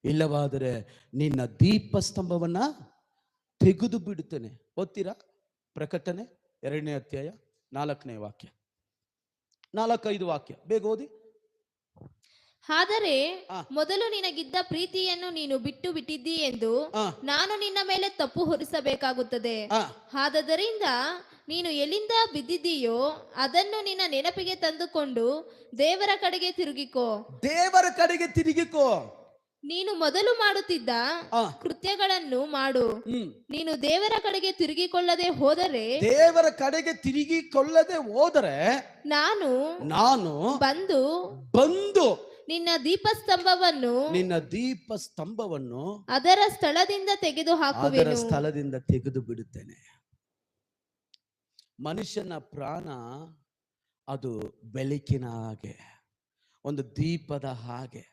ಇಲ್ಲವಾದರೆ ನಿನ್ನ ದೀಪಸ್ತಂಭವನ್ನ ತೆಗೆದು ಬಿಡುತ್ತೇನೆ. ಓದ್ತೀರಾ? ಪ್ರಕಟಣೆ 2ನೇ ಅಧ್ಯಾಯ 4ನೇ ವಾಕ್ಯ, 4-5 ವಾಕ್ಯ ಬೇಗ ಓದಿ. ಆದರೆ ಮೊದಲು ನಿನಗಿದ್ದ ಪ್ರೀತಿಯನ್ನು ನೀನು ಬಿಟ್ಟು ಬಿಟ್ಟಿದ್ದೀ ಎಂದು ನಾನು ನಿನ್ನ ಮೇಲೆ ತಪ್ಪು ಹೊರಿಸಬೇಕಾಗುತ್ತದೆ. ಆದದರಿಂದ ನೀನು ಎಲ್ಲಿಂದ ಬಿದ್ದಿದ್ದೀಯೋ ಅದನ್ನು ನಿನ್ನ ನೆನಪಿಗೆ ತಂದುಕೊಂಡು ದೇವರ ಕಡೆಗೆ ತಿರುಗಿಕೋ. ದೇವರ ಕಡೆಗೆ ತಿರುಗಿಕೋ. ನೀನು ಮೊದಲು ಮಾಡುತ್ತಿದ್ದ ಕೃತ್ಯಗಳನ್ನು ಮಾಡು. ನೀನು ದೇವರ ಕಡೆಗೆ ತಿರುಗಿಕೊಳ್ಳದೆ ಹೋದರೆ, ದೇವರ ಕಡೆಗೆ ತಿರುಗಿಕೊಳ್ಳದೆ ಹೋದರೆ ನಾನು ಬಂದು ನಿನ್ನ ದೀಪಸ್ತಂಭವನ್ನು ಅದರ ಸ್ಥಳದಿಂದ ತೆಗೆದು ಬಿಡುತ್ತೇನೆ. ಮನುಷ್ಯನ ಪ್ರಾಣ ಅದು ಬೆಳಕಿನ ಹಾಗೆ, ಒಂದು ದೀಪದ ಹಾಗೆ.